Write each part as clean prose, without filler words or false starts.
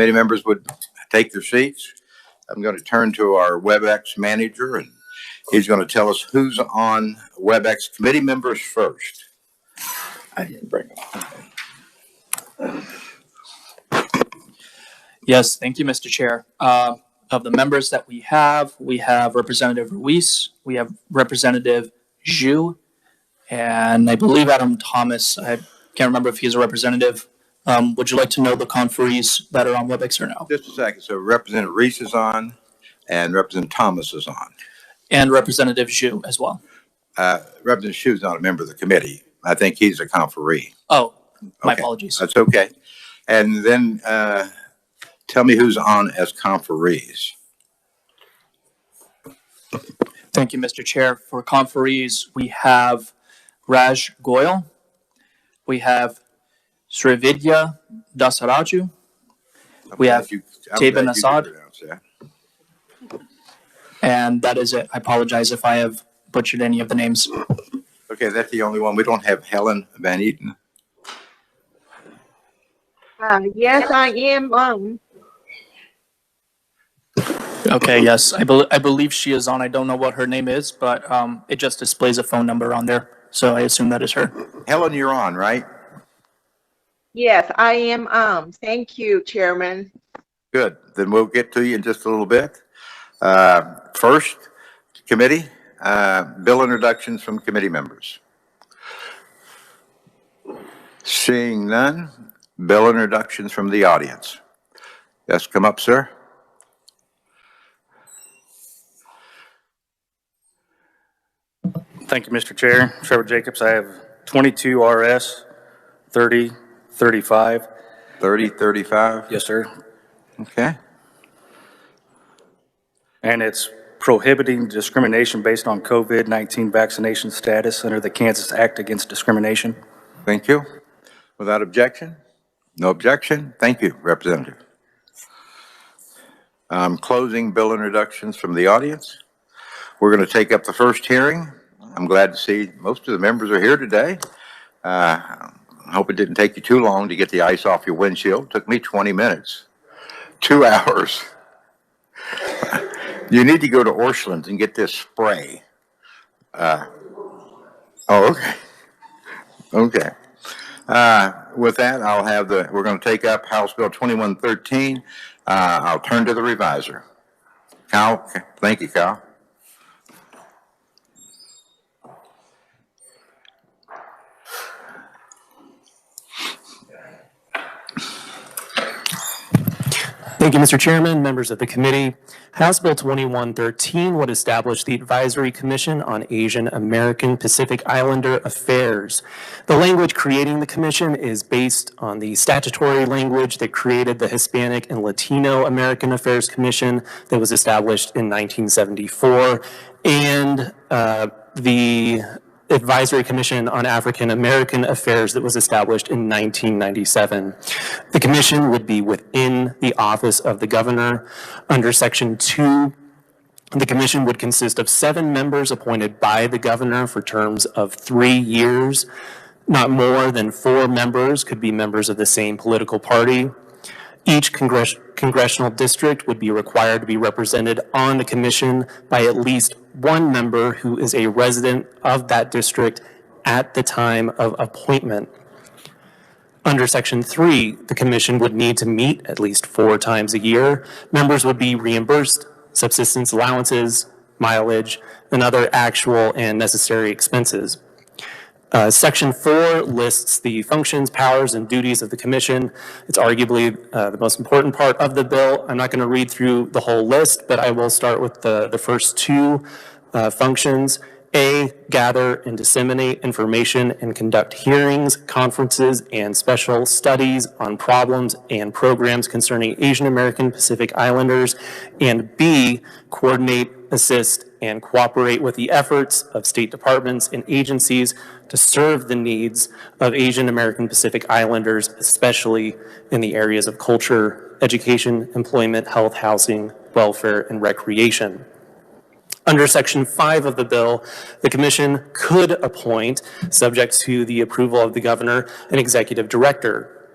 committee members would take their seats, I'm going to turn to our Webex manager, and he's going to tell us who's on Webex committee members first. I didn't bring them. Yes, thank you, Mr. Chair. Of the members that we have Representative Ruiz, we have Representative Zhu, and I believe Adam Thomas. I can't remember if he's a representative. Would you like to know the conferees that are on Webex or no? Just a second. So Representative Reese is on, and Representative Thomas is on. And Representative Zhu as well. Representative Zhu is not a member of the committee. I think he's a conferee. Oh, my Okay. apologies. That's okay. And then tell me who's on as conferees. Thank you, Mr. Chair. For conferees, we have Raj Goyal. We have Srividya Dasaraju. We have Taban Assad. And that is it. I apologize if I have butchered any of the names. Okay, that's the only one. We don't have Helen Van Eaton. Yes, I am. Okay, yes, I believe she is on. I don't know what her name is, but it just displays a phone number on there, so I assume that is her. Helen, you're on, right? Yes, I am. Thank you, Chairman. Good. Then we'll get to you in just a little bit. First, committee, bill introductions from committee members. Seeing none, bill introductions from the audience. Yes, come up, sir. Thank you, Mr. Chair. Trevor Jacobs. I have 22 RS 3035. 3035? Yes, sir. Okay. And it's prohibiting discrimination based on COVID-19 vaccination status under the Kansas Act Against Discrimination. Thank you. Without objection? No objection. Thank you, Representative. Closing bill introductions from the audience. We're going to take up the first hearing. I'm glad to see most of the members are here today. I hope it didn't take you too long to get the ice off your windshield. It took me 20 minutes. 2 hours. You need to go to Orchland's and get this spray. Oh, okay. Okay. With that, we're going to take up House Bill 2113. I'll turn to the reviser. Kyle, thank you, Kyle. Thank you, Mr. Chairman, members of the committee. House Bill 2113 would establish the Advisory Commission on Asian American Pacific Islander Affairs. The language creating the commission is based on the statutory language that created the Hispanic and Latino American Affairs Commission that was established in 1974, and the Advisory Commission on African American Affairs that was established in 1997. The commission would be within the office of the governor. Under Section 2, the commission would consist of 7 members appointed by the governor for terms of 3 years. Not more than 4 members could be members of the same political party. Each congressional district would be required to be represented on the commission by at least 1 member who is a resident of that district at the time of appointment. Under Section 3, the commission would need to meet at least 4 times a year. Members would be reimbursed subsistence allowances, mileage, and other actual and necessary expenses. Section 4 lists the functions, powers, and duties of the commission. It's arguably the most important part of the bill. I'm not going to read through the whole list, but I will start with the first 2 functions. A, gather and disseminate information and conduct hearings, conferences, and special studies on problems and programs concerning Asian American Pacific Islanders. And B, coordinate, assist, and cooperate with the efforts of state departments and agencies to serve the needs of Asian American Pacific Islanders, especially in the areas of culture, education, employment, health, housing, welfare, and recreation. Under Section 5 of the bill, the commission could appoint, subject to the approval of the governor, an executive director.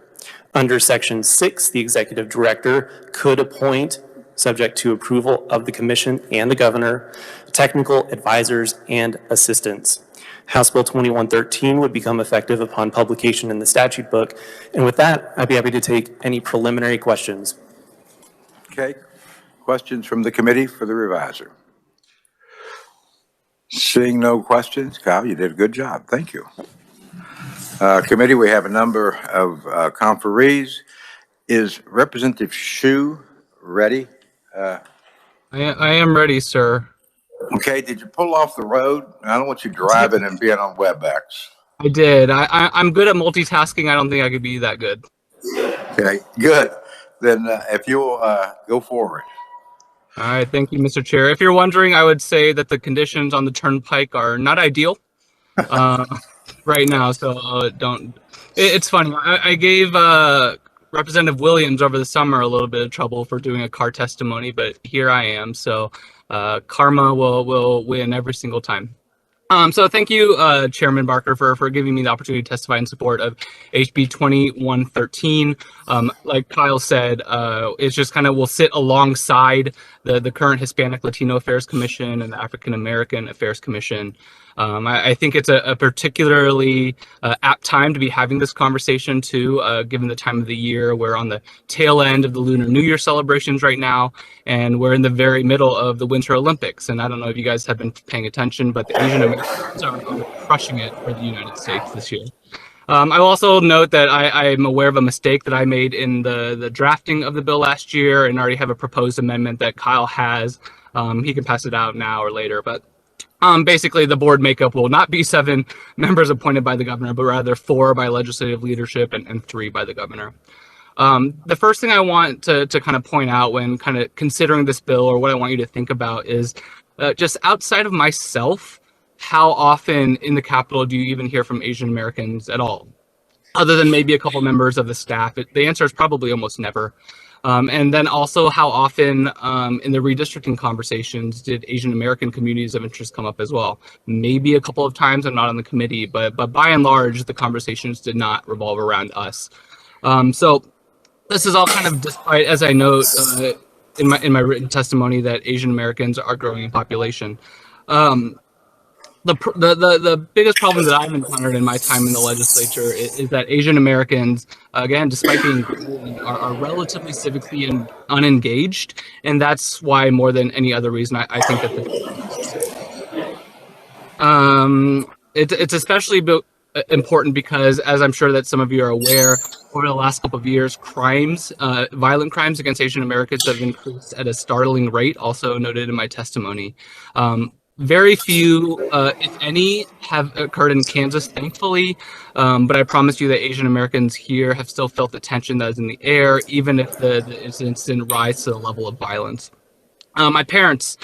Under Section 6, the executive director could appoint, subject to approval of the commission and the governor, technical advisors and assistants. House Bill 2113 would become effective upon publication in the statute book. And with that, I'd be happy to take any preliminary questions. Okay. Questions from the committee for the reviser? Seeing no questions, Kyle, you did a good job. Thank you. Committee, we have a number of conferees. Is Representative Shu ready? I am ready, sir. Okay, did you pull off the road? I don't want you driving and being on Webex. I did. I'm good at multitasking. I don't think I could be that good. Okay, good. Then if you'll go forward. All right. Thank you, Mr. Chair. If you're wondering, I would say that the conditions on the turnpike are not ideal right now. So it's funny. I gave Representative Williams over the summer a little bit of trouble for doing a car testimony, but here I am. So karma will win every single time. So thank you, Chairman Barker, for giving me the opportunity to testify in support of HB 2113. Like Kyle said, it's just kind of will sit alongside the current Hispanic Latino Affairs Commission and the African American Affairs Commission. I think it's a particularly apt time to be having this conversation too, given the time of the year. We're on the tail end of the Lunar New Year celebrations right now, and we're in the very middle of the Winter Olympics. And I don't know if you guys have been paying attention, but the Asian Americans are crushing it for the United States this year. I will also note that I'm aware of a mistake that I made in the drafting of the bill last year, and already have a proposed amendment that Kyle has. He can pass it out now or later, but basically the board makeup will not be 7 members appointed by the governor, but rather 4 by legislative leadership and 3 by the governor. The first thing I want to kind of point out when kind of considering this bill, or what I want you to think about, is just outside of myself, how often in the Capitol do you even hear from Asian Americans at all? Other than maybe a couple members of the staff, the answer is probably almost never. And then also how often in the redistricting conversations did Asian American communities of interest come up as well? Maybe a couple of times. I'm not on the committee, but by and large, the conversations did not revolve around us. So this is all kind of despite, as I note in my written testimony, that Asian Americans are growing in population. The biggest problem that I've encountered in my time in the legislature is that Asian Americans, again, despite being are relatively civically and unengaged, and that's why more than any other reason I think that it's especially important because, as I'm sure that some of you are aware, over the last couple of years, violent crimes against Asian Americans have increased at a startling rate, also noted in my testimony. Very few, if any, have occurred in Kansas, thankfully, but I promise you that Asian Americans here have still felt the tension that is in the air, even if the incidents didn't rise to the level of violence. My parents,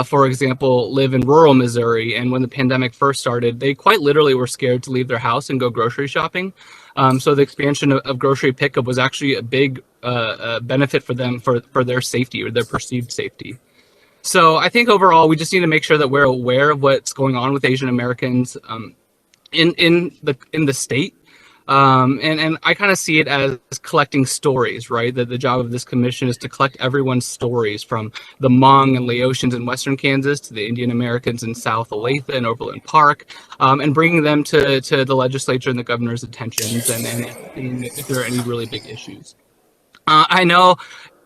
for example, live in rural Missouri, and when the pandemic first started, they quite literally were scared to leave their house and go grocery shopping. So the expansion of grocery pickup was actually a big benefit for them for their safety, or their perceived safety. So I think overall, we just need to make sure that we're aware of what's going on with Asian Americans in the state. And I kind of see it as collecting stories, right? That the job of this commission is to collect everyone's stories, from the Hmong and Laotians in Western Kansas to the Indian Americans in South Olathe and Overland Park, and bringing them to the legislature and the governor's attentions, and if there are any really big issues. I know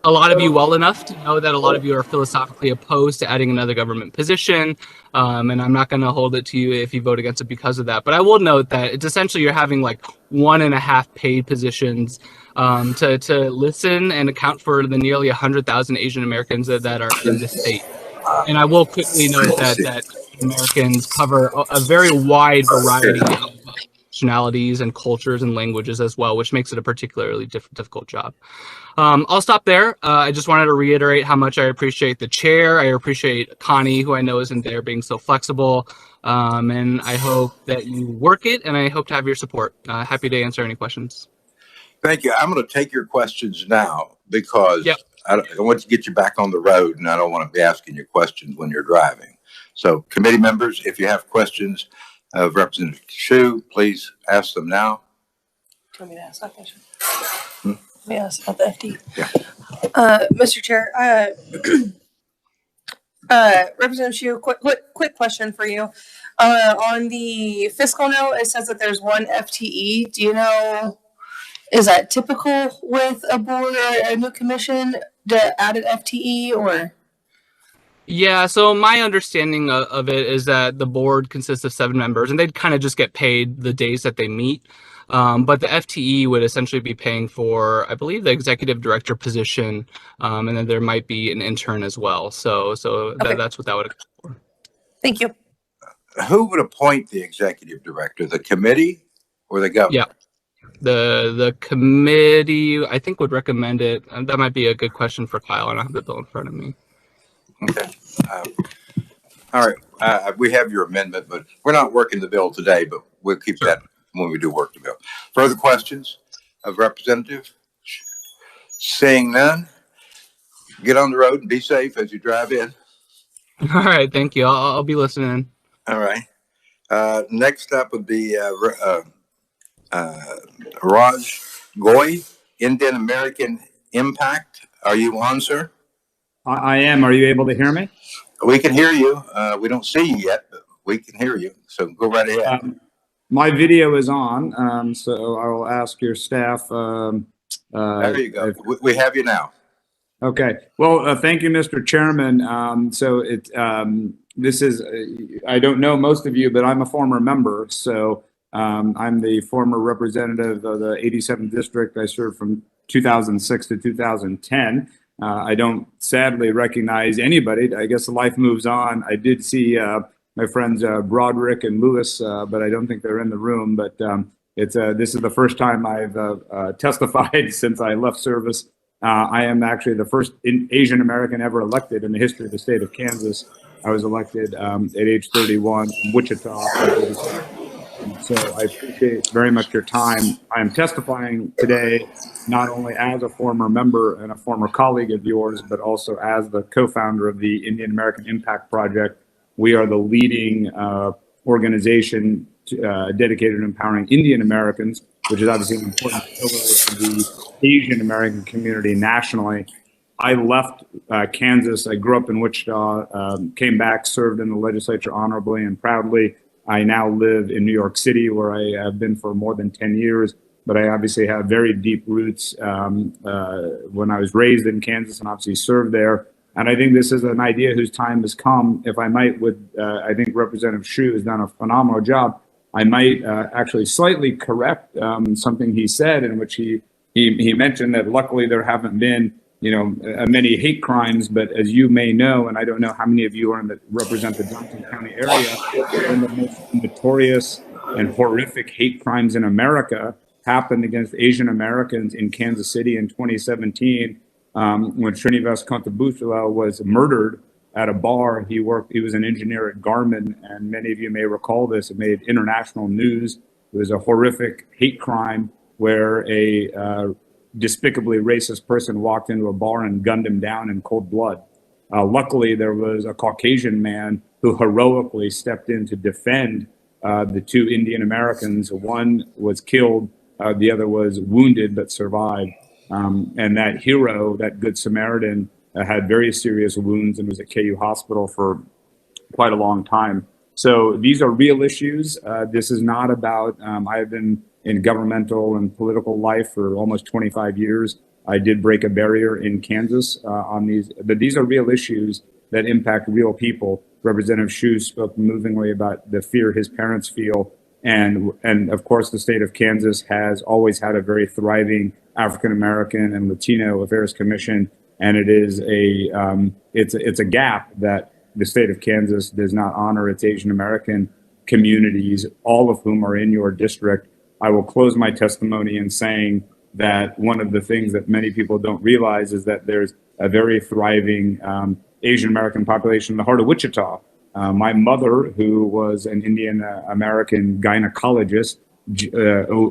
a lot of you well enough to know that a lot of you are philosophically opposed to adding another government position, and I'm not going to hold it to you if you vote against it because of that. But I will note that it's essentially you're having like 1.5 paid positions to listen and account for the nearly 100,000 Asian Americans that are in the state. And I will quickly note that Americans cover a very wide variety of nationalities and cultures and languages as well, which makes it a particularly difficult job. I'll stop there. I just wanted to reiterate how much I appreciate the chair. I appreciate Connie, who I know isn't there, being so flexible. And I hope that you work it, and I hope to have your support. Happy to answer any questions. Thank you. I'm going to take your questions now because I want to get you back on the road, and I don't want to be asking you questions when you're driving. So committee members, if you have questions of Representative Shu, please ask them now. Want me to ask that question? Let me ask about the FD. Yeah. Mr. Chair, Representative Shu, quick question for you. On the fiscal note, it says that there's one FTE. Do you know, is that typical with a board or a new commission to add an FTE or? Yeah, so my understanding of it is that the board consists of 7 members, and they'd kind of just get paid the days that they meet. But the FTE would essentially be paying for, I believe, the executive director position, and then there might be an intern as well. So Okay. that's what that would account for. Thank you. Who would appoint the executive director? The committee or the governor? Yeah. The committee, I think, would recommend it. And that might be a good question for Kyle. I don't have the bill in front of me. Okay. All right. We have your amendment, but we're not working the bill today, but we'll keep that when we do work the bill. Further questions of Representative? Seeing none, get on the road and be safe as you drive in. All right. Thank you. I'll be listening. All right. Next up would be Raj Goy, Indian American Impact. Are you on, sir? I am. Are you able to hear me? We can hear you. We don't see you yet, but we can hear you. So go right ahead. My video is on, so I will ask your staff. There you go. We have you now. Okay. Well, thank you, Mr. Chairman. This is, I don't know most of you, but I'm a former member. So I'm the former representative of the 87th District. I served from 2006 to 2010. I don't sadly recognize anybody. I guess life moves on. I did see my friends Broderick and Lewis, but I don't think they're in the room. But this is the first time I've testified since I left service. I am actually the first Asian American ever elected in the history of the state of Kansas. I was elected at age 31 in Wichita. So I appreciate very much your time. I am testifying today not only as a former member and a former colleague of yours, but also as the co-founder of the Indian American Impact Project. We are the leading organization dedicated to empowering Indian Americans, which is obviously an important pillar of the Asian American community nationally. I left Kansas. I grew up in Wichita, came back, served in the legislature honorably and proudly. I now live in New York City, where I have been for more than 10 years, but I obviously have very deep roots when I was raised in Kansas and obviously served there. And I think this is an idea whose time has come. If I might, I think Representative Shu has done a phenomenal job. I might actually slightly correct something he said, in which he mentioned that luckily there haven't been many hate crimes, but as you may know, and I don't know how many of you represent the Johnson County area, one of the most notorious and horrific hate crimes in America happened against Asian Americans in Kansas City in 2017, when Srinivas Kantabushala was murdered at a bar. He was an engineer at Garmin, and many of you may recall this. It made international news. It was a horrific hate crime where a despicably racist person walked into a bar and gunned him down in cold blood. Luckily, there was a Caucasian man who heroically stepped in to defend the 2 Indian Americans. One was killed, the other was wounded but survived. And that hero, that Good Samaritan, had very serious wounds and was at KU Hospital for quite a long time. So these are real issues. This is not about, I've been in governmental and political life for almost 25 years. I did break a barrier in Kansas on these, but these are real issues that impact real people. Representative Shu spoke movingly about the fear his parents feel. And of course, the state of Kansas has always had a very thriving African-American and Latino Affairs Commission. And it is it's a gap that the state of Kansas does not honor its Asian American communities, all of whom are in your district. I will close my testimony in saying that one of the things that many people don't realize is that there's a very thriving Asian American population in the heart of Wichita. My mother, who was an Indian American gynecologist,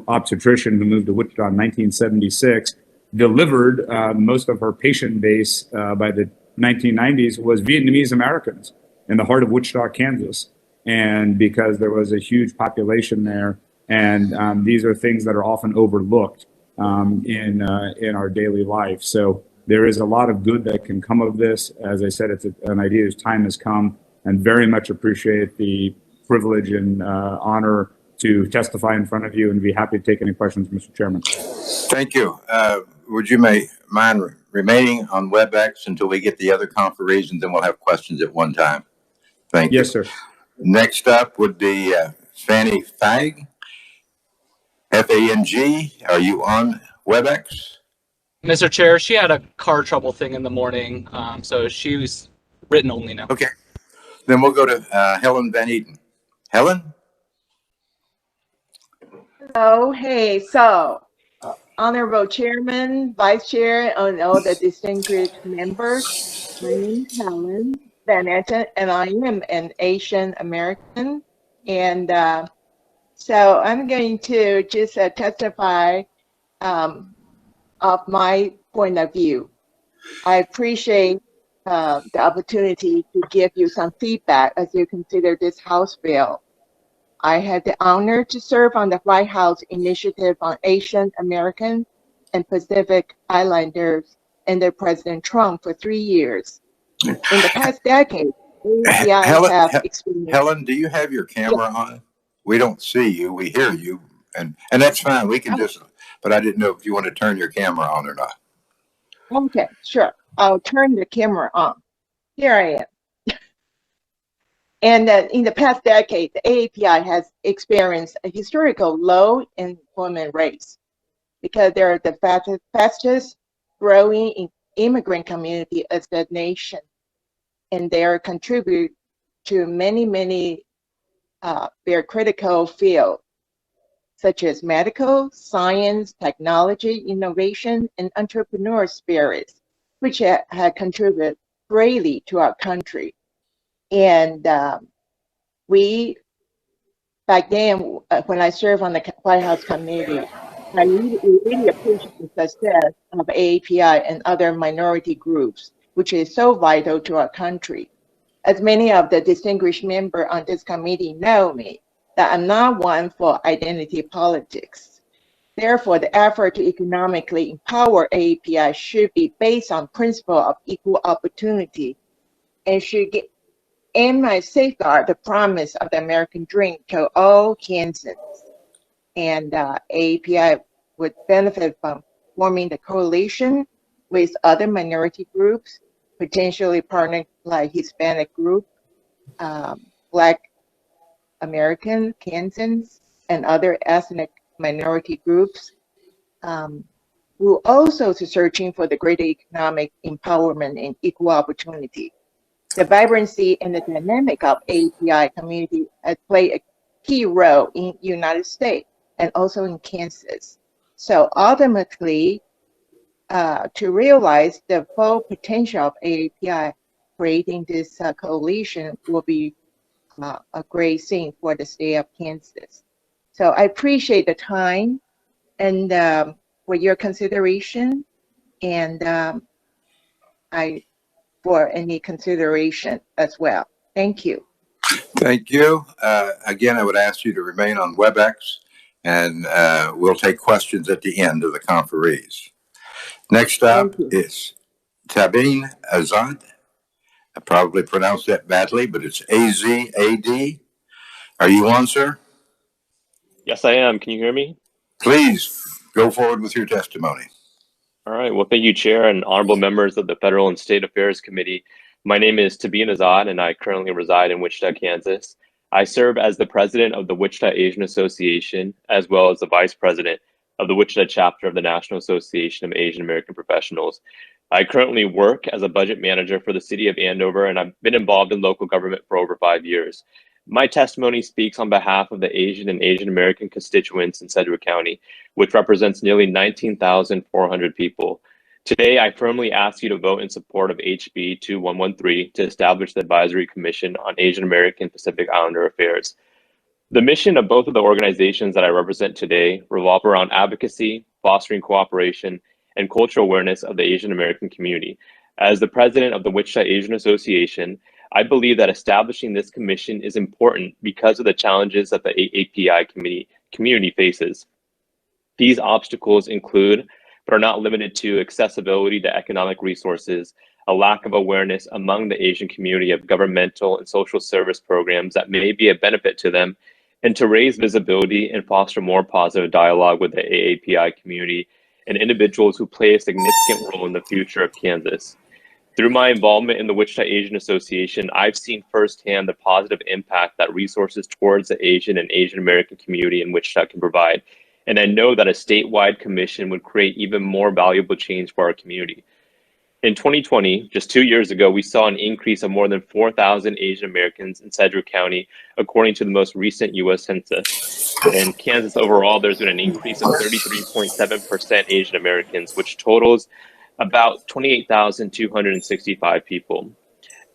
obstetrician who moved to Wichita in 1976, delivered most of her patient base by the 1990s was Vietnamese Americans in the heart of Wichita, Kansas. And because there was a huge population there, And these are things that are often overlooked in our daily life. So there is a lot of good that can come of this. As I said, it's an idea whose time has come, and very much appreciate the privilege and honor to testify in front of you, and be happy to take any questions, Mr. Chairman. Thank you. Would you mind remaining on Webex until we get the other conferees, and then we'll have questions at one time? Thank you. Yes, sir. Next up would be Fanny Fang, Fang. Are you on Webex? Mr. Chair, she had a car trouble thing in the morning, so she was written only now. Okay. Then we'll go to Helen Van Eden. Helen? Oh, hey, so Honorable Chairman, Vice Chair, and all the distinguished members, my name is Helen Bennett, and I am an Asian American. And so I'm going to just testify of my point of view. I appreciate the opportunity to give you some feedback as you consider this House bill. I had the honor to serve on the White House Initiative on Asian American and Pacific Islanders under President Trump for 3 years. In the past decade, Helen, do you have your camera on? We don't see you, we hear you, and that's fine. We can just, but I didn't know if you want to turn your camera on or not. Okay, sure. I'll turn the camera on. Here I am. And in the past decade, the AAPI has experienced a historical low employment rates because they're the fastest growing immigrant community as the nation. And they are contribute to many very critical fields, such as medical, science, technology, innovation, and entrepreneur spirits, which have contributed greatly to our country. And we, back then, when I served on the White House committee, I really appreciate the success of AAPI and other minority groups, which is so vital to our country. As many of the distinguished members on this committee know me, that I'm not one for identity politics. Therefore, the effort to economically empower AAPI should be based on principle of equal opportunity and should aim at safeguard the promise of the American dream to all Kansans. And AAPI would benefit from forming the coalition with other minority groups, potentially partnering like Hispanic group, Black American, Kansans, and other ethnic minority groups, who also is searching for the greater economic empowerment and equal opportunity. The vibrancy and the dynamic of AAPI community has played a key role in United States and also in Kansas. So ultimately, to realize the full potential of AAPI, creating this coalition will be a great thing for the state of Kansas. So I appreciate the time and for your consideration, and for any consideration as well. Thank you. Thank you. Again, I would ask you to remain on Webex, and we'll take questions at the end of the conferees. Next up is Tabeen Azad. I probably pronounced that badly, but it's A-Z-A-D. Are you on, sir? Yes, I am. Can you hear me? Please go forward with your testimony. All right. Well, thank you, Chair and honorable members of the Federal and State Affairs Committee. My name is Tabeen Azad, and I currently reside in Wichita, Kansas. I serve as the president of the Wichita Asian Association, as well as the vice president of the Wichita chapter of the National Association of Asian American Professionals. I currently work as a budget manager for the city of Andover, and I've been involved in local government for over 5 years. My testimony speaks on behalf of the Asian and Asian American constituents in Sedgwick County, which represents nearly 19,400 people. Today, I firmly ask you to vote in support of HB 2113 to establish the Advisory Commission on Asian American Pacific Islander Affairs. The mission of both of the organizations that I represent today revolve around advocacy, fostering cooperation, and cultural awareness of the Asian American community. As the president of the Wichita Asian Association, I believe that establishing this commission is important because of the challenges that the AAPI community faces. These obstacles include, but are not limited to, accessibility to economic resources, a lack of awareness among the Asian community of governmental and social service programs that may be a benefit to them, and to raise visibility and foster more positive dialogue with the AAPI community and individuals who play a significant role in the future of Kansas. Through my involvement in the Wichita Asian Association, I've seen firsthand the positive impact that resources towards the Asian and Asian American community in Wichita can provide. And I know that a statewide commission would create even more valuable change for our community. In 2020, just 2 years ago, we saw an increase of more than 4,000 Asian Americans in Sedgwick County, according to the most recent U.S. Census. In Kansas overall, there's been an increase of 33.7% Asian Americans, which totals about 28,265 people.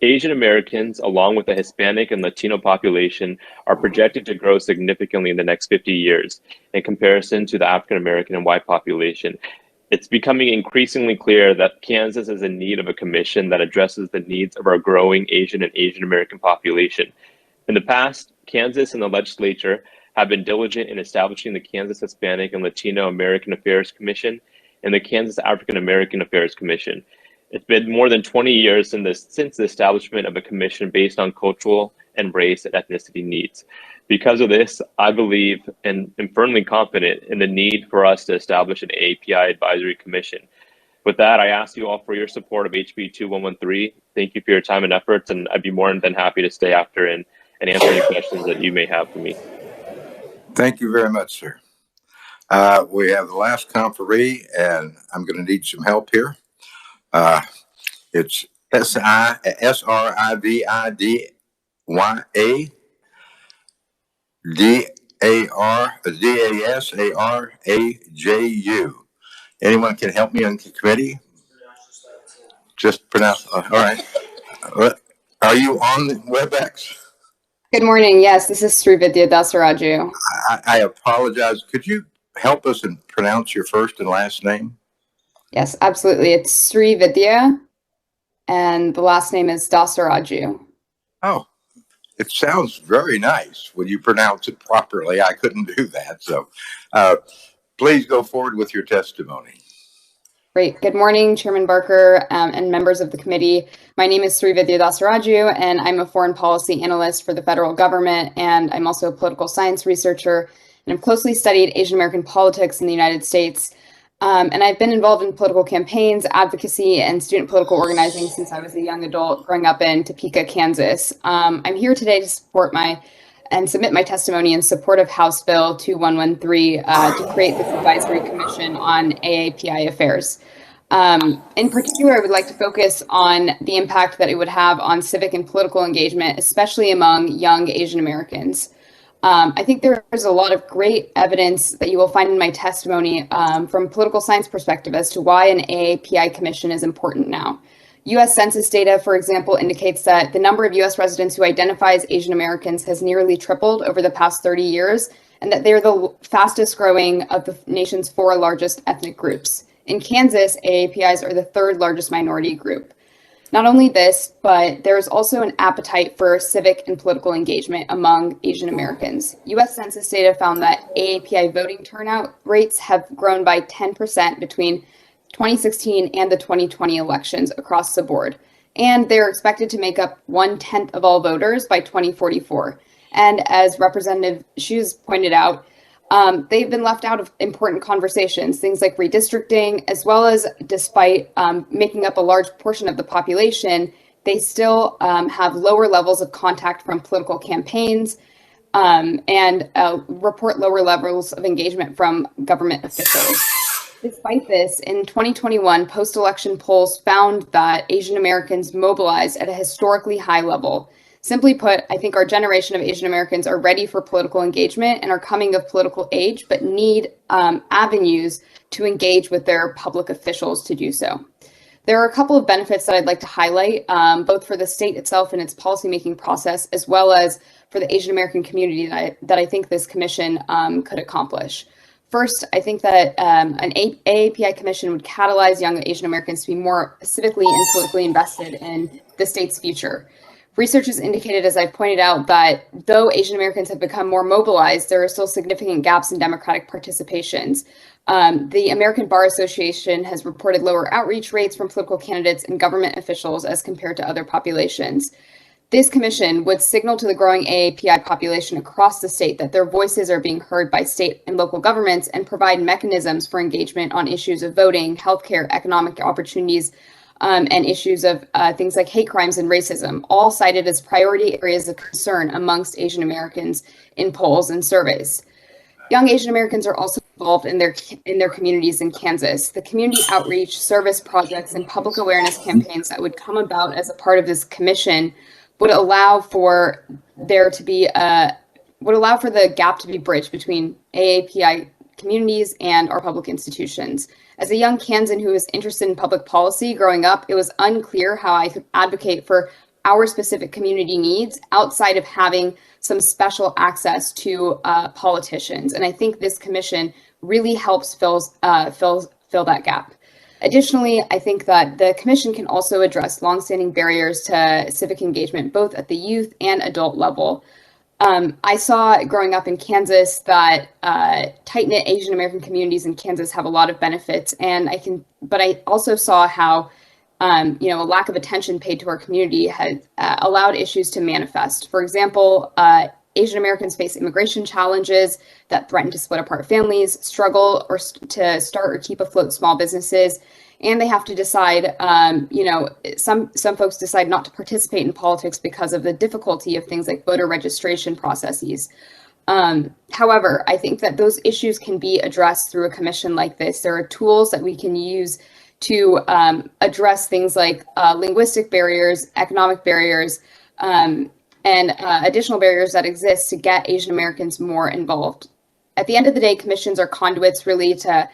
Asian Americans, along with the Hispanic and Latino population, are projected to grow significantly in the next 50 years in comparison to the African American and white population. It's becoming increasingly clear that Kansas is in need of a commission that addresses the needs of our growing Asian and Asian American population. In the past, Kansas and the legislature have been diligent in establishing the Kansas Hispanic and Latino American Affairs Commission and the Kansas African American Affairs Commission. It's been more than 20 years since the establishment of a commission based on cultural and race and ethnicity needs. Because of this, I believe and am firmly confident in the need for us to establish an AAPI advisory commission. With that, I ask you all for your support of HB 2113. Thank you for your time and efforts, and I'd be more than happy to stay after and answer any questions that you may have for me. Thank you very much, sir. We have the last conferee, and I'm going to need some help here. It's SRIVIDASARAJU. Anyone can help me on the committee? Just pronounce. All right. Are you on the Webex? Good morning. Yes, this is Srividya Dasaraju. I apologize. Could you help us and pronounce your first and last name? Yes, absolutely. It's Srividya, and the last name is Dasaraju. Oh, it sounds very nice when you pronounce it properly. I couldn't do that. So please go forward with your testimony. Great. Good morning, Chairman Barker and members of the committee. My name is Srividya Dasaraju, and I'm a foreign policy analyst for the federal government, and I'm also a political science researcher, and I've closely studied Asian American politics in the United States. And I've been involved in political campaigns, advocacy, and student political organizing since I was a young adult growing up in Topeka, Kansas. I'm here today to submit my testimony in support of House Bill 2113 to create this advisory commission on AAPI affairs. In particular, I would like to focus on the impact that it would have on civic and political engagement, especially among young Asian Americans. I think there is a lot of great evidence that you will find in my testimony from a political science perspective as to why an AAPI commission is important now. U.S. Census data, for example, indicates that the number of U.S. residents who identify as Asian Americans has nearly tripled over the past 30 years, and that they're the fastest growing of the nation's 4 largest ethnic groups. In Kansas, AAPIs are the 3rd largest minority group. Not only this, but there is also an appetite for civic and political engagement among Asian Americans. U.S. Census data found that AAPI voting turnout rates have grown by 10% between 2016 and the 2020 elections across the board. And they're expected to make up 1/10 of all voters by 2044. And as Representative Hsu's pointed out, they've been left out of important conversations, things like redistricting, as well as despite making up a large portion of the population, they still have lower levels of contact from political campaigns and report lower levels of engagement from government officials. Despite this, in 2021, post-election polls found that Asian Americans mobilized at a historically high level. Simply put, I think our generation of Asian Americans are ready for political engagement and are coming of political age, but need avenues to engage with their public officials to do so. There are a couple of benefits that I'd like to highlight, both for the state itself and its policymaking process, as well as for the Asian American community that I think this commission could accomplish. First, I think that an AAPI commission would catalyze young Asian Americans to be more civically and politically invested in the state's future. Research has indicated, as I've pointed out, that though Asian Americans have become more mobilized, there are still significant gaps in democratic participations. The American Bar Association has reported lower outreach rates from political candidates and government officials as compared to other populations. This commission would signal to the growing AAPI population across the state that their voices are being heard by state and local governments and provide mechanisms for engagement on issues of voting, healthcare, economic opportunities, and issues of things like hate crimes and racism, all cited as priority areas of concern amongst Asian Americans in polls and surveys. Young Asian Americans are also involved in their communities in Kansas. The community outreach, service projects, and public awareness campaigns that would come about as a part of this commission would allow for there to be the gap to be bridged between AAPI communities and our public institutions. As a young Kansan who was interested in public policy growing up, it was unclear how I could advocate for our specific community needs outside of having some special access to politicians. And I think this commission really helps fill that gap. Additionally, I think that the commission can also address longstanding barriers to civic engagement, both at the youth and adult level. I saw growing up in Kansas that tight-knit Asian American communities in Kansas have a lot of benefits, but I also saw how a lack of attention paid to our community has allowed issues to manifest. For example, Asian Americans face immigration challenges that threaten to split apart families, struggle to start or keep afloat small businesses, and they have to decide, some folks decide not to participate in politics because of the difficulty of things like voter registration processes. However, I think that those issues can be addressed through a commission like this. There are tools that we can use to address things like linguistic barriers, economic barriers, and additional barriers that exist to get Asian Americans more involved. At the end of the day, commissions are conduits really to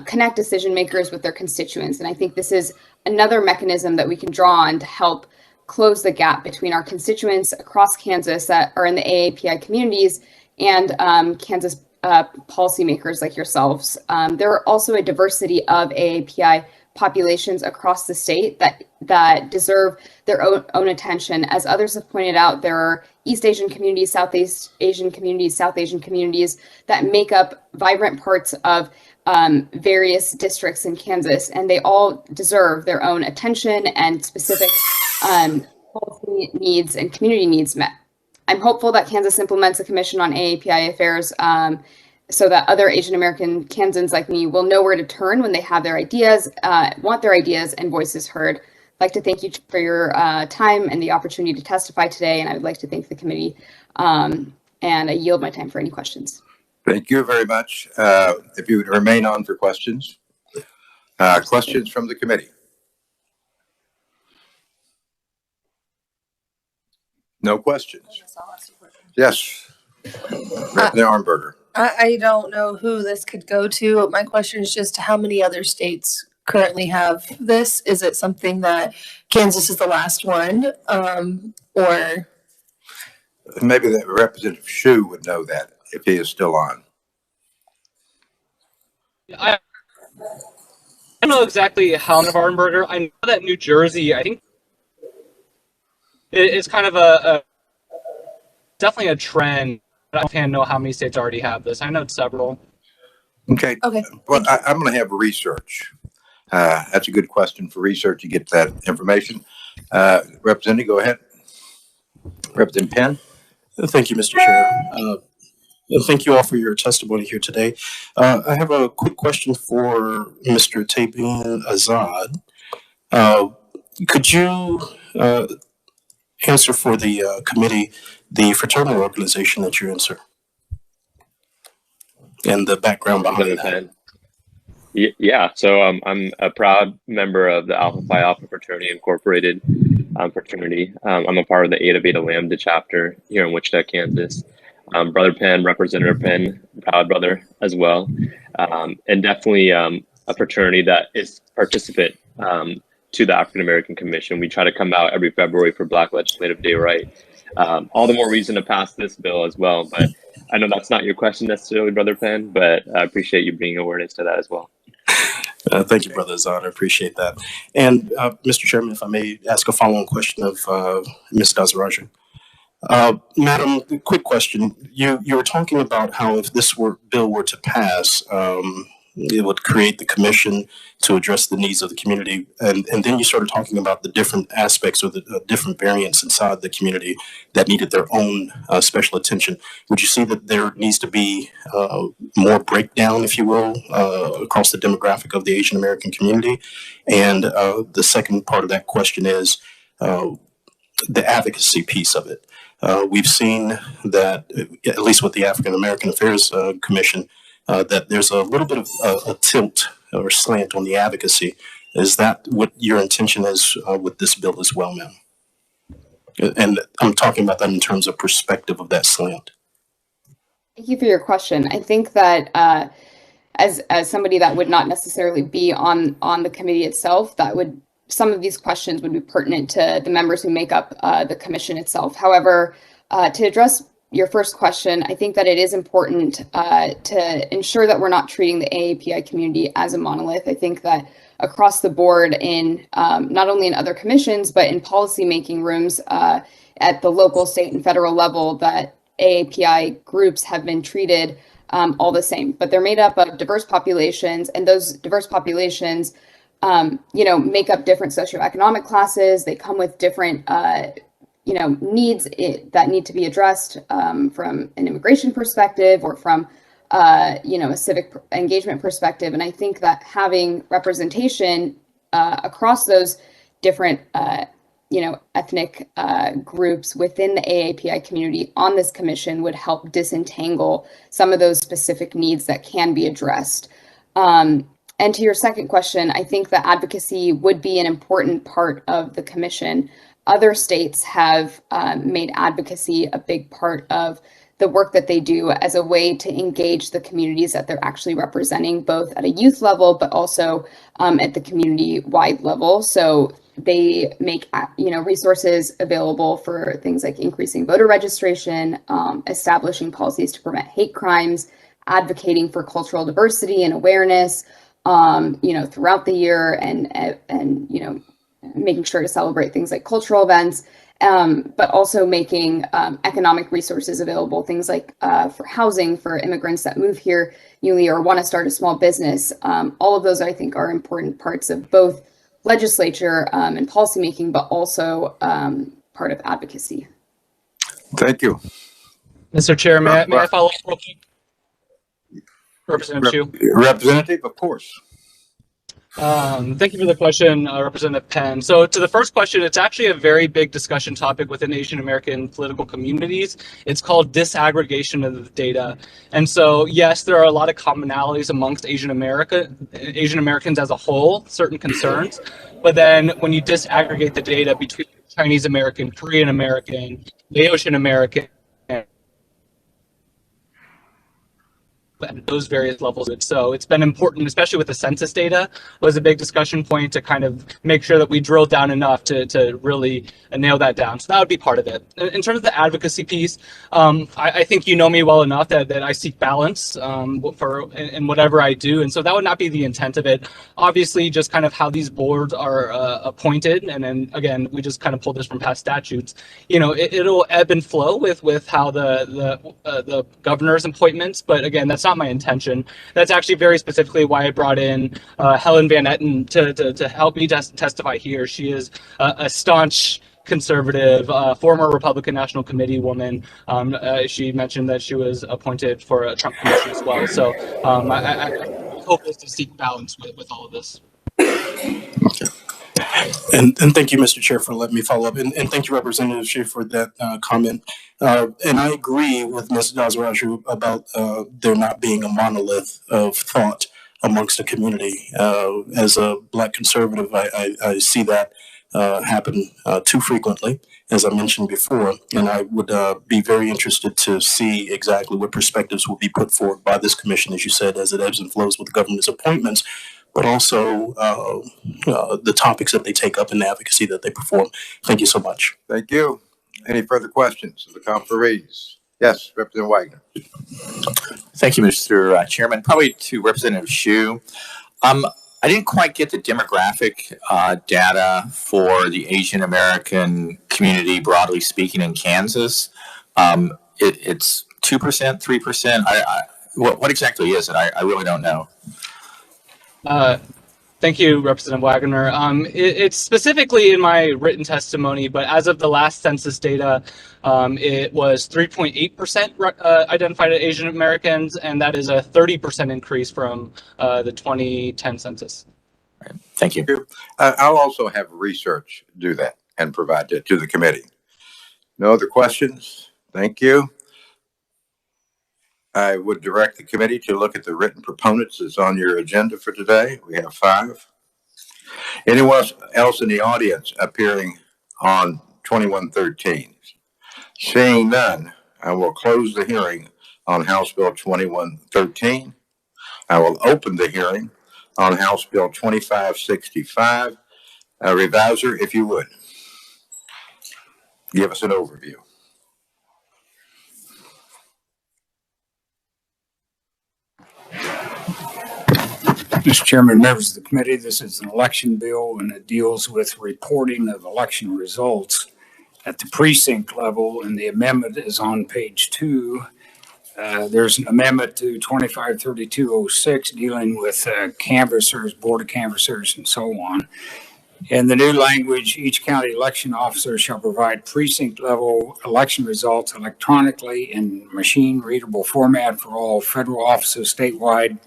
connect decision makers with their constituents. And I think this is another mechanism that we can draw on to help close the gap between our constituents across Kansas that are in the AAPI communities and Kansas policymakers like yourselves. There are also a diversity of AAPI populations across the state that deserve their own attention. As others have pointed out, there are East Asian communities, Southeast Asian communities, South Asian communities that make up vibrant parts of various districts in Kansas, and they all deserve their own attention and specific policy needs and community needs met. I'm hopeful that Kansas implements a commission on AAPI affairs so that other Asian American Kansans like me will know where to turn when they have their ideas, want their ideas and voices heard. I'd like to thank you for your time and the opportunity to testify today, and I would like to thank the committee, and I yield my time for any questions. Thank you very much. If you would remain on for questions. Questions from the committee? No questions. Yes, Representative Arnberger. I don't know who this could go to. My question is just how many other states currently have this? Is it something that Kansas is the last one, or? Maybe that Representative Hsu would know that if he is still on. I don't know exactly how Arnberger. I know that New Jersey, I think, it's kind of definitely a trend. I can't know how many states already have this. I know several. Okay. Okay. Well, I'm going to have research. That's a good question for research to get that information. Representative, go ahead. Representative Penn. Thank you, Mr. Chair. And thank you all for your testimony here today. I have a quick question for Mr. Tabeen Azad. Could you answer for the committee the fraternal organization that you're in, sir? And the background behind that. Yeah, so I'm a proud member of the Alpha Phi Alpha Fraternity Incorporated fraternity. I'm a part of the Eta Beta Lambda chapter here in Wichita, Kansas. Brother Penn, Representative Penn, proud brother as well. And definitely a fraternity that is participant to the African American Commission. We try to come out every February for Black Legislative Day, right? All the more reason to pass this bill as well. But I know that's not your question necessarily, Brother Penn, but I appreciate you bringing awareness to that as well. Thank you, Brother Azad. I appreciate that. And Mr. Chairman, if I may ask a follow-on question of Ms. Dazaraju. Madam, quick question. You were talking about how if this bill were to pass, it would create the commission to address the needs of the community. And then you started talking about the different aspects or the different variants inside the community that needed their own special attention. Would you see that there needs to be more breakdown, if you will, across the demographic of the Asian American community? And the second part of that question is the advocacy piece of it. We've seen that, at least with the African American Affairs Commission, that there's a little bit of a tilt or slant on the advocacy. Is that what your intention is with this bill as well, ma'am? And I'm talking about that in terms of perspective of that slant. Thank you for your question. I think that as somebody that would not necessarily be on the committee itself, some of these questions would be pertinent to the members who make up the commission itself. However, to address your first question, I think that it is important to ensure that we're not treating the AAPI community as a monolith. I think that across the board in not only in other commissions, but in policymaking rooms at the local, state, and federal level, that AAPI groups have been treated all the same. But they're made up of diverse populations, and those diverse populations make up different socioeconomic classes. They come with different needs that need to be addressed from an immigration perspective or from a civic engagement perspective. And I think that having representation across those different ethnic groups within the AAPI community on this commission would help disentangle some of those specific needs that can be addressed. And to your second question, I think that advocacy would be an important part of the commission. Other states have made advocacy a big part of the work that they do as a way to engage the communities that they're actually representing, both at a youth level, but also at the community-wide level. So they make resources available for things like increasing voter registration, establishing policies to prevent hate crimes, advocating for cultural diversity and awareness, throughout the year, and making sure to celebrate things like cultural events, but also making economic resources available, things like for housing for immigrants that move here newly or want to start a small business. All of those, I think, are important parts of both legislature and policymaking, but also part of advocacy. Thank you. Mr. Chair, may I follow up real quick? Representative Chu. Representative, of course. Thank you for the question, Representative Penn. So to the first question, it's actually a very big discussion topic within Asian American political communities. It's called disaggregation of the data. And so, yes, there are a lot of commonalities amongst Asian Americans as a whole, certain concerns. But then when you disaggregate the data between Chinese American, Korean American, Laotian American, at those various levels. So it's been important, especially with the census data, was a big discussion point to kind of make sure that we drill down enough to really nail that down. So that would be part of it. In terms of the advocacy piece, I think you know me well enough that I seek balance in whatever I do. And so that would not be the intent of it. Obviously, just kind of how these boards are appointed. And then again, we just kind of pulled this from past statutes. It'll ebb and flow with how the governor's appointments. But again, that's not my intention. That's actually very specifically why I brought in Helen Van Etten to help me testify here. She is a staunch conservative, former Republican National Committee woman. She mentioned that she was appointed for a Trump commission as well. So I hope is to seek balance with all of this. Okay. And thank you, Mr. Chair, for letting me follow up. And thank you, Representative Shea, for that comment. And I agree with Ms. Dazaraju about there not being a monolith of thought amongst the community. As a Black conservative, I see that happen too frequently, as I mentioned before. And I would be very interested to see exactly what perspectives will be put forward by this commission, as you said, as it ebbs and flows with the governor's appointments, but also the topics that they take up and the advocacy that they perform. Thank you so much. Thank you. Any further questions of the conferees? Yes, Representative Wagner. Thank you, Mr. Chairman. Probably to Representative Hsu. I didn't quite get the demographic data for the Asian American community, broadly speaking, in Kansas. It's 2%, 3%. What exactly is it? I really don't know. Thank you, Representative Wagner. It's specifically in my written testimony, but as of the last census data, it was 3.8% identified as Asian Americans, and that is a 30% increase from the 2010 census. Right. Thank you. I'll also have research do that and provide it to the committee. No other questions? Thank you. I would direct the committee to look at the written proponents that's on your agenda for today. We have 5. Anyone else in the audience appearing on 2113? Seeing none, I will close the hearing on House Bill 2113. I will open the hearing on House Bill 2565. Reviser, if you would, give us an overview. Mr. Chairman, members of the committee, this is an election bill and it deals with reporting of election results at the precinct level, and the amendment is on page 2. There's an amendment to 253206 dealing with canvassers, board of canvassers, and so on. In the new language, each county election officer shall provide precinct level election results electronically in machine readable format for all federal offices statewide,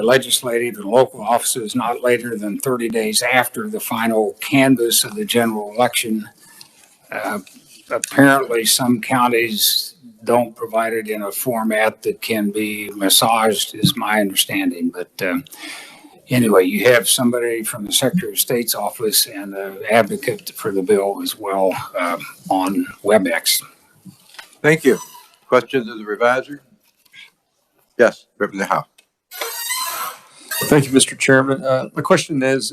legislative and local offices not later than 30 days after the final canvass of the general election. Apparently, some counties don't provide it in a format that can be massaged, is my understanding. But anyway, you have somebody from the Secretary of State's office and an advocate for the bill as well on Webex. Thank you. Questions of the reviser? Yes, Representative Howe. Thank you, Mr. Chairman. My question is,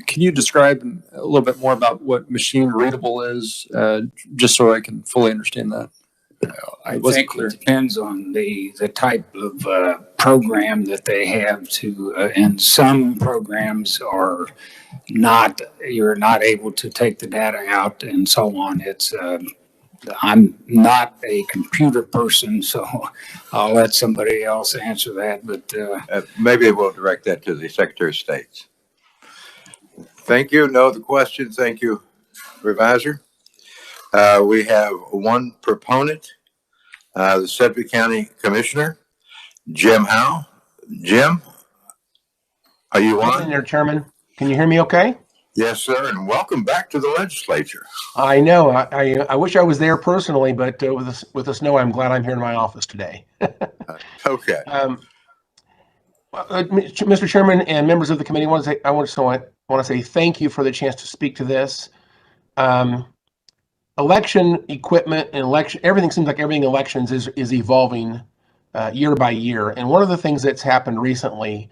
can you describe a little bit more about what machine readable is, just so I can fully understand that? I think it depends on the type of program that they have to, and some programs are not, you're not able to take the data out and so on. It's, I'm not a computer person, so I'll let somebody else answer that, but maybe we'll direct that to the Secretary of State. Thank you. No other questions. Thank you, Reviser. We have one proponent, the Sedgwick County Commissioner, Jim Howe. Jim, are you on? Hi there, Chairman. Can you hear me okay? Yes, sir, and welcome back to the legislature. I know. I wish I was there personally, but with the snow, I'm glad I'm here in my office today. Okay. Mr. Chairman and members of the committee, I want to say thank you for the chance to speak to this. Election equipment and everything seems like everything elections is evolving year by year. And one of the things that's happened recently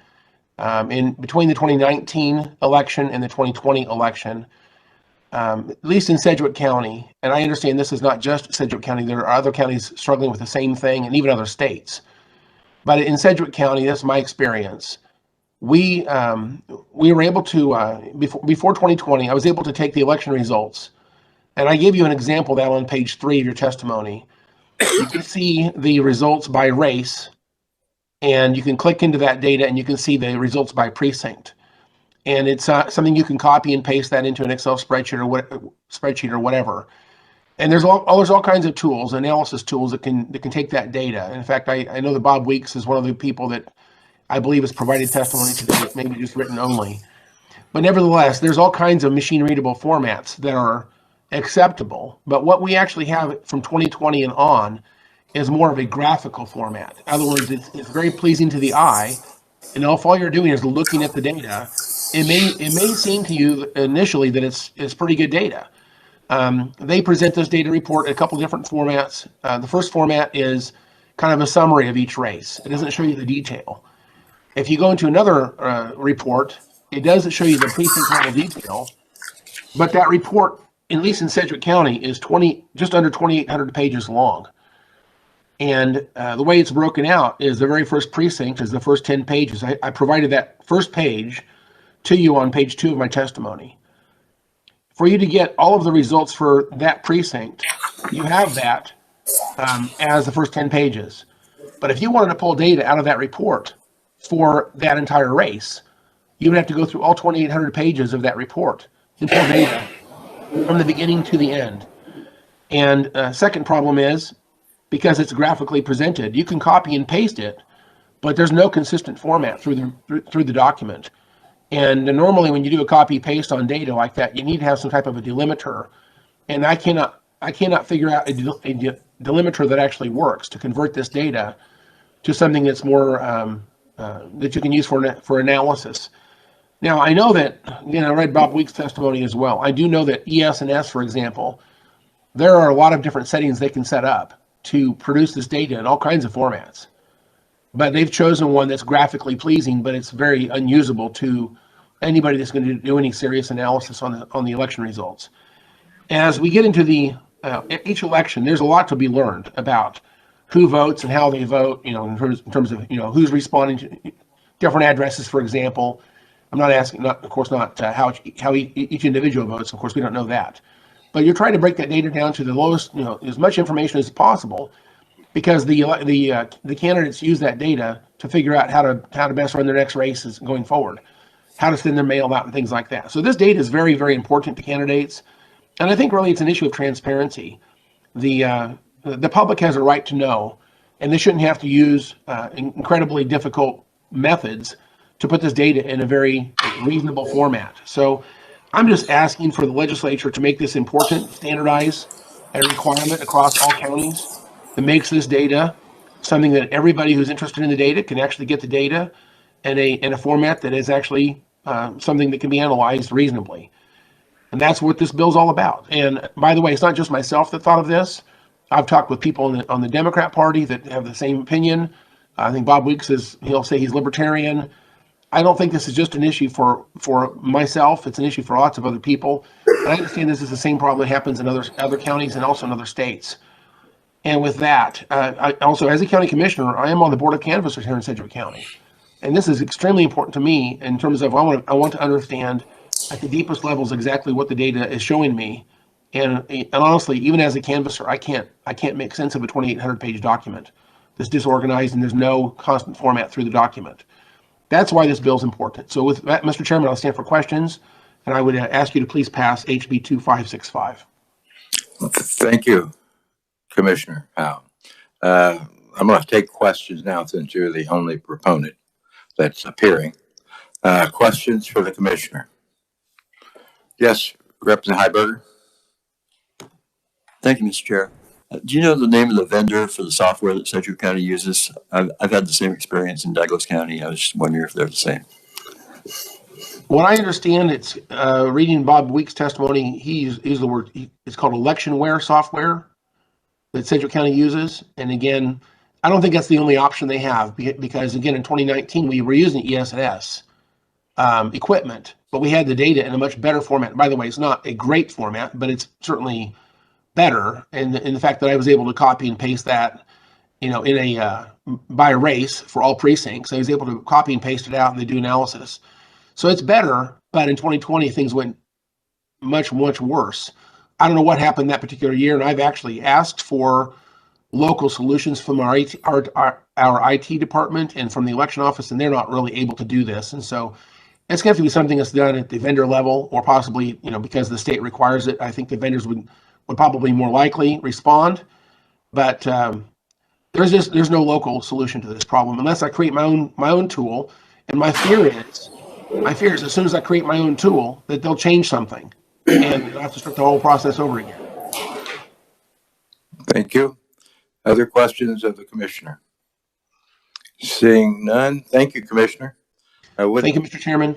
in between the 2019 election and the 2020 election, at least in Sedgwick County, and I understand this is not just Sedgwick County, there are other counties struggling with the same thing, and even other states. But in Sedgwick County, that's my experience. We were able to, before 2020, I was able to take the election results. And I gave you an example of that on page 3 of your testimony. You can see the results by race, and you can click into that data and you can see the results by precinct. And it's something you can copy and paste that into an Excel spreadsheet or whatever. And there's all kinds of tools, analysis tools that can take that data. In fact, I know that Bob Weeks is one of the people that I believe has provided testimony today, it's maybe just written only. But nevertheless, there's all kinds of machine readable formats that are acceptable. But what we actually have from 2020 and on is more of a graphical format. In other words, it's very pleasing to the eye. And if all you're doing is looking at the data, it may seem to you initially that it's pretty good data. They present this data report in a couple different formats. The first format is kind of a summary of each race. It doesn't show you the detail. If you go into another report, it does show you the precinct level detail, but that report, at least in Sedgwick County, is just under 2,800 pages long. And the way it's broken out is the very first precinct is the first 10 pages. I provided that first page to you on page 2 of my testimony. For you to get all of the results for that precinct, you have that as the first 10 pages. But if you wanted to pull data out of that report for that entire race, you would have to go through all 2,800 pages of that report and pull data from the beginning to the end. And second problem is, because it's graphically presented, you can copy and paste it, but there's no consistent format through the document. And normally when you do a copy paste on data like that, you need to have some type of a delimiter. And I cannot figure out a delimiter that actually works to convert this data to something that's more that you can use for analysis. Now, I know that, I read Bob Weeks' testimony as well. I do know that ES&S, for example, there are a lot of different settings they can set up to produce this data in all kinds of formats. But they've chosen one that's graphically pleasing, but it's very unusable to anybody that's going to do any serious analysis on the election results. As we get into each election, there's a lot to be learned about who votes and how they vote, in terms of, who's responding to different addresses, for example. I'm not asking, of course, not how each individual votes. Of course, we don't know that. But you're trying to break that data down to the lowest, as much information as possible, because the candidates use that data to figure out how to best run their next races going forward, how to send their mail out and things like that. So this data is very, very important to candidates, and I think really it's an issue of transparency. The public has a right to know, and they shouldn't have to use incredibly difficult methods to put this data in a very reasonable format. So I'm just asking for the legislature to make this important, standardize a requirement across all counties that makes this data something that everybody who's interested in the data can actually get the data in a format that is actually something that can be analyzed reasonably. And that's what this bill's all about. And by the way, it's not just myself that thought of this. I've talked with people on the Democrat Party that have the same opinion. I think Bob Weeks he'll say he's libertarian. I don't think this is just an issue for myself. It's an issue for lots of other people. And I understand this is the same problem that happens in other counties and also in other states. And with that, I also, as a county commissioner, I am on the board of canvassers here in Sedgwick County. And this is extremely important to me in terms of I want to understand at the deepest levels exactly what the data is showing me. And honestly, even as a canvasser, I can't make sense of a 2,800 page document that's disorganized and there's no constant format through the document. That's why this bill is important. So with that, Mr. Chairman, I'll stand for questions, and I would ask you to please pass HB 2565. Thank you, Commissioner Howe. I'm going to take questions now since you're the only proponent that's appearing. Questions for the Commissioner? Yes, Representative Heiberger. Thank you, Mr. Chair. Do you know the name of the vendor for the software that Sedgwick County uses? I've had the same experience in Douglas County. I was just wondering if they're the same. What I understand, it's reading Bob Weeks' testimony, he used the word, it's called electionware software that Sedgwick County uses. And again, I don't think that's the only option they have because again, in 2019, we were using ES&S equipment, but we had the data in a much better format. By the way, it's not a great format, but it's certainly better. And the fact that I was able to copy and paste that, in by race for all precincts, I was able to copy and paste it out and they do analysis. So it's better, but in 2020, things went much, much worse. I don't know what happened that particular year, and I've actually asked for local solutions from our IT department and from the election office, and they're not really able to do this. And so it's going to have to be something that's done at the vendor level, or possibly, because the state requires it, I think the vendors would probably more likely respond. But there's no local solution to this problem unless I create my own tool. And my fear is as soon as I create my own tool that they'll change something and I have to start the whole process over again. Thank you. Other questions of the Commissioner? Seeing none. Thank you, Commissioner. Thank you, Mr. Chairman.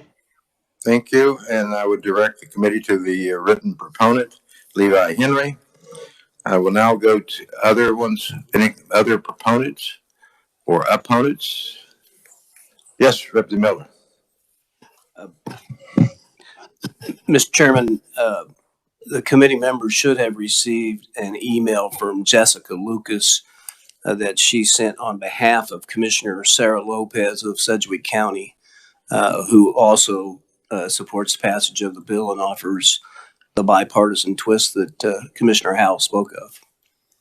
Thank you. And I would direct the committee to the written proponent, Levi Henry. I will now go to other ones. Any other proponents or opponents? Yes, Representative Miller. Mr. Chairman, the committee members should have received an email from Jessica Lucas that she sent on behalf of Commissioner Sarah Lopez of Sedgwick County, who also supports passage of the bill and offers the bipartisan twist that Commissioner Howell spoke of.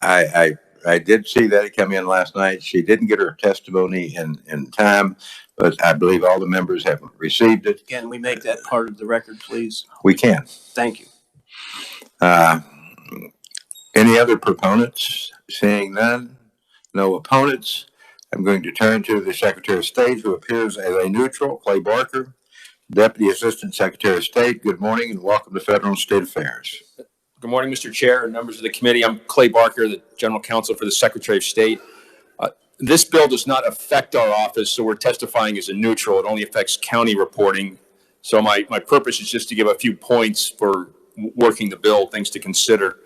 I did see that it come in last night. She didn't get her testimony in time, but I believe all the members have received it. Can we make that part of the record, please? We can. Thank you. Any other proponents? Seeing none, no opponents. I'm going to turn to the Secretary of State, who appears as a neutral, Clay Barker, Deputy Assistant Secretary of State. Good morning and welcome to Federal and State Affairs. Good morning, Mr. Chair and members of the committee. I'm Clay Barker, the General Counsel for the Secretary of State. This bill does not affect our office, so we're testifying as a neutral. It only affects county reporting. So my purpose is just to give a few points for working the bill, things to consider.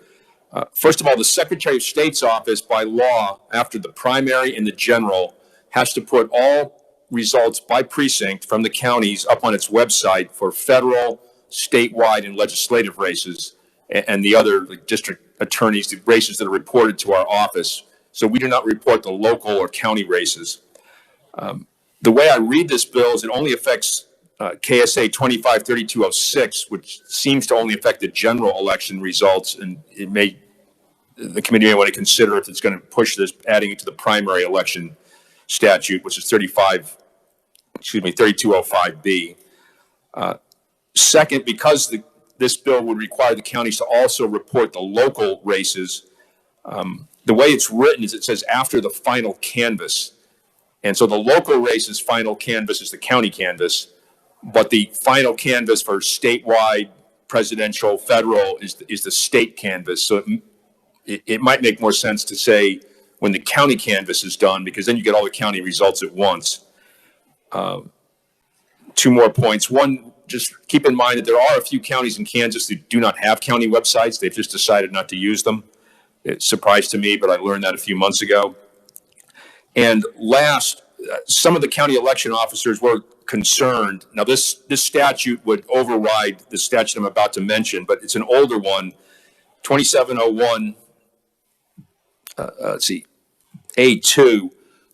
First of all, the Secretary of State's office, by law, after the primary and the general, has to put all results by precinct from the counties up on its website for federal, statewide, and legislative races, and the other district attorneys, the races that are reported to our office. So we do not report the local or county races. The way I read this bill is it only affects KSA 253206, which seems to only affect the general election results, and the committee may want to consider if it's going to push this, adding it to the primary election statute, which is 3205B. Second, because this bill would require the counties to also report the local races, the way it's written is it says after the final canvass. And so the local races final canvass is the county canvass, but the final canvass for statewide, presidential, federal is the state canvass. So it might make more sense to say when the county canvass is done, because then you get all the county results at once. Two more points. One, just keep in mind that there are a few counties in Kansas that do not have county websites. They've just decided not to use them. It's a surprise to me, but I learned that a few months ago. And last, some of the county election officers were concerned. Now, this statute would override the statute I'm about to mention, but it's an older one, 2701, A2,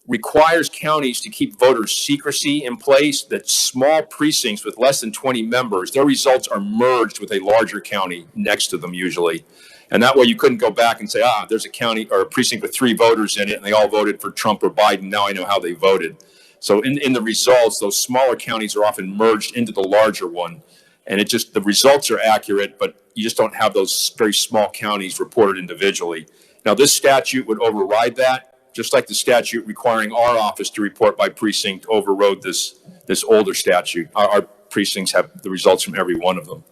requires counties to keep voter secrecy in place, that small precincts with less than 20 members, their results are merged with a larger county next to them usually. And that way you couldn't go back and say, there's a county or a precinct with 3 voters in it and they all voted for Trump or Biden. Now I know how they voted. So in the results, those smaller counties are often merged into the larger one. And the results are accurate, but you just don't have those very small counties reported individually. Now this statute would override that, just like the statute requiring our office to report by precinct overrode this older statute. Our precincts have the results from every one of them.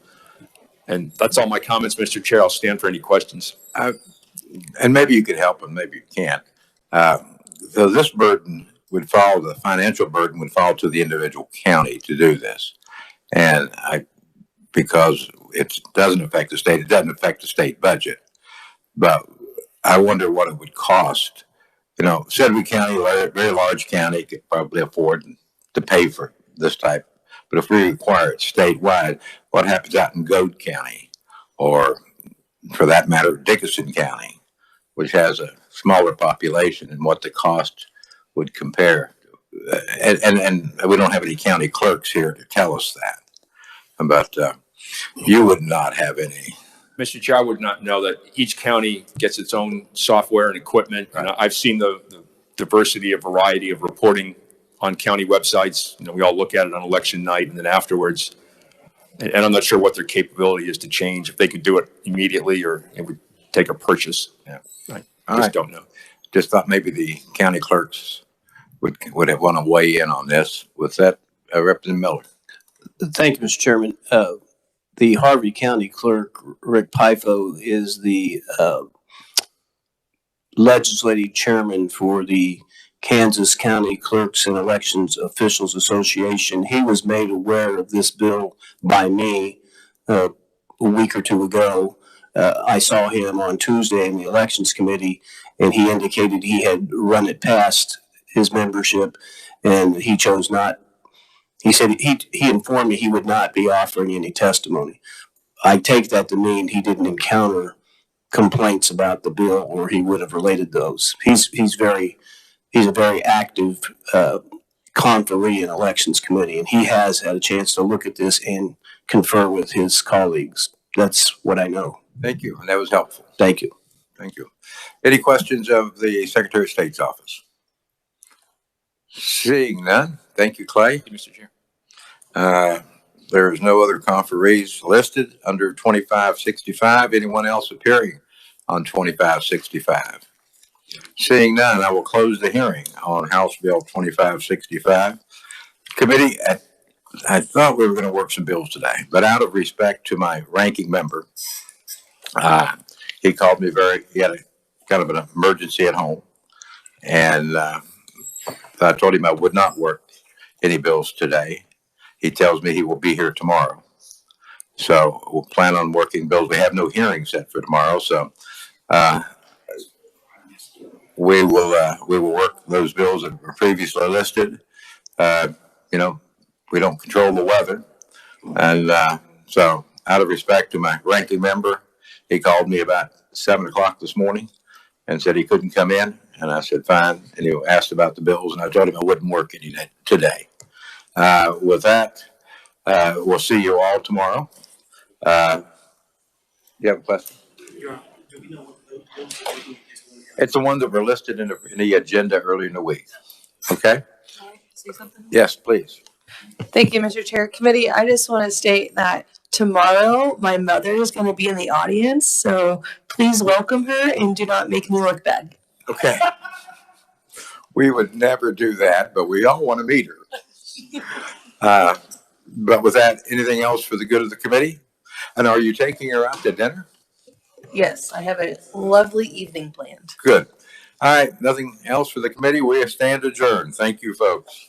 And that's all my comments, Mr. Chair. I'll stand for any questions. And maybe you could help and maybe you can't. So this burden would fall, the financial burden would fall to the individual county to do this. And because it doesn't affect the state, it doesn't affect the state budget. But I wonder what it would cost. Sedgwick County, a very large county, could probably afford to pay for this type. But if we require it statewide, what happens out in Goat County, or for that matter, Dickinson County, which has a smaller population, and what the cost would compare? And we don't have any county clerks here to tell us that. But you would not have any. Mr. Chair, I would not know that each county gets its own software and equipment. Right. I've seen the diversity of variety of reporting on county websites. We all look at it on election night and then afterwards. And I'm not sure what their capability is to change, if they could do it immediately or it would take a purchase. Yeah, I just don't know. Just thought maybe the county clerks would have want to weigh in on this. With that, Representative Miller. Thank you, Mr. Chairman. The Harvey County Clerk, Rick Pifo, is the legislative chairman for the Kansas County Clerks and Elections Officials Association. He was made aware of this bill by me a week or two ago. I saw him on Tuesday in the Elections Committee, and he indicated he had run it past his membership, and he chose not. He said he informed me he would not be offering any testimony. I take that to mean he didn't encounter complaints about the bill, or he would have related those. He's a very active conferee in elections committee, and he has had a chance to look at this and confer with his colleagues. That's what I know. Thank you, and that was helpful. Thank you. Thank you. Any questions of the Secretary of State's office? Seeing none, thank you, Clay. Thank you, Mr. Chair. There is no other conferees listed under 2565. Anyone else appearing on 2565? Seeing none, I will close the hearing on House Bill 2565. Committee, I thought we were going to work some bills today, but out of respect to my ranking member, he called me he had a kind of an emergency at home, and I told him I would not work any bills today. He tells me he will be here tomorrow. So we'll plan on working bills. We have no hearing set for tomorrow, so we will work those bills that were previously listed. You know, we don't control the weather, and so out of respect to my ranking member, he called me about 7 o'clock this morning and said he couldn't come in, and I said fine. And he asked about the bills, and I told him I wouldn't work any day today. With that, we'll see you all tomorrow. You have a question? It's the one that were listed in the agenda earlier in the week. Okay? Can I say something? Yes, please. Thank you, Mr. Chair. Committee, I just want to state that tomorrow my mother is going to be in the audience, so please welcome her and do not make me look bad. Okay. We would never do that, but we all want to meet her. But with that, anything else for the good of the committee? And are you taking her out to dinner? Yes, I have a lovely evening planned. Good. All right. Nothing else for the committee. We stand adjourned. Thank you, folks.